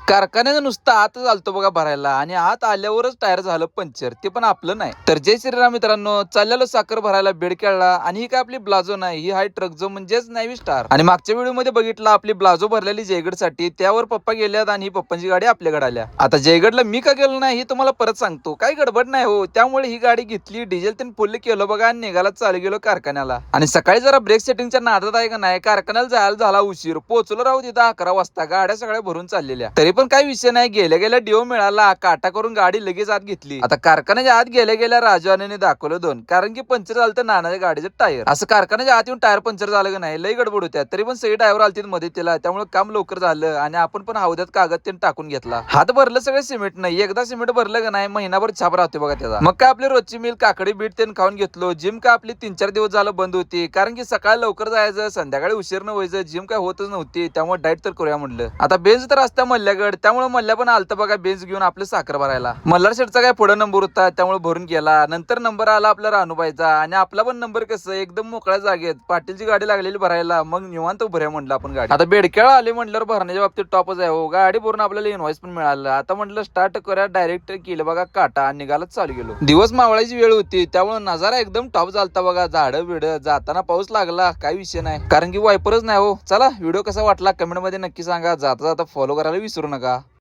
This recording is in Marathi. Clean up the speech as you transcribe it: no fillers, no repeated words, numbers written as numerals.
कारखान्याचं नुसतं आतच आलतो बघा भरायला आणि आत आल्यावरच टायर झालं पंक्चर, ते पण आपलं नाही. तर जय श्रीराम मित्रांनो, चाललेलो साखर भरायला बेडकेळला आणि ही काय आपली ब्लाझो नाही, ही हाय ट्रक जो म्हणजेच नाव्ही स्टार. आणि मागच्या व्हिडिओ मध्ये बघितलं आपली ब्लाझो भरलेली जयगड साठी, त्यावर पप्पा गेल्यात आणि ही पप्पांची गाडी आपल्याकडे आल्या. आता जयगडला मी का गेलो नाही हे तुम्हाला परत सांगतो, काही गडबड नाही हो. त्यामुळे ही गाडी घेतली, डिझेल त्यांनी फुल केलं बघा आणि निघाला चालू गेलो कारखान्याला. आणि सकाळी जरा ब्रेक सेटिंगच्या नादात आहे का नाही, कारखान्याला जायला झाला उशीर. पोहोचलो राहू तिथं 11 वाजता, गाड्या सगळ्या भरून चाललेल्या. तरी पण काही विषय नाही, गेल्या गेल्या डिओ मिळाला, काटा करून गाडी लगेच आत घेतली. आता कारखान्याच्या आत गेल्या गेल्या राजवाने दाखवलं दोन, कारण की पंक्चर झालं तर नानाच्या गाडीचं टायर. असं कारखान्याच्या आत येऊन टायर पंक्चर झालं का नाही, लई गडबड होत्या. तरी पण सगळे ड्रायव्हर आलते मध्ये त्याला, त्यामुळे काम लवकर झालं आणि आपण पण हौद्यात कागद त्यांनी टाकून घेतला. हात भरलं सगळं सिमेंट नाही, एकदा सिमेंट भरलं का नाही महिनाभर छाप राहते बघा त्याचा. मग काय आपली रोजची मिल काकडी बीट त्यांनी खाऊन घेतलो. जिम काय आपली 3-4 दिवस झालं बंद होती, कारण की सकाळी लवकर जायचं, संध्याकाळी उशीर न व्हायचं, जिम काय होतच नव्हती. त्यामुळे डाएट तर करूया म्हणलं. आता बेंच तर असत्या मल्ल्यागड, त्यामुळे मल्ल्या पण आलता बघा बेंच घेऊन आपलं साखर भरायला. मल्हार शेठचा काय पुढे नंबर होता, त्यामुळे भरून गेला. नंतर नंबर आला आपला रानूबाईचा आणि आपला पण नंबर कसं एकदम मोकळ्या जागेत, पाटीलची गाडी लागलेली भरायला. मग निवांत भरूया म्हणलं आपण गाडी. आता बेडकेळा आले म्हटल्यावर भरण्याच्या बाबतीत टॉपच आहे हो. गाडी भरून आपल्याला इन्व्हॉइस पण मिळालं. आता म्हटलं स्टार्ट करूया, डायरेक्ट केलं बघा काटा आणि निघालच चालू गेलो. दिवस मावळायची वेळ होती, त्यामुळे नजारा एकदम टॉप झालता बघा. झाडं बिड, जाताना पाऊस लागला, काही विषय नाही, कारण की वायपरच नाही हो. चला व्हिडिओ कसा वाटला कमेंट मध्ये नक्की सांगा. जाता जाता फॉलो करायला विसरू नका.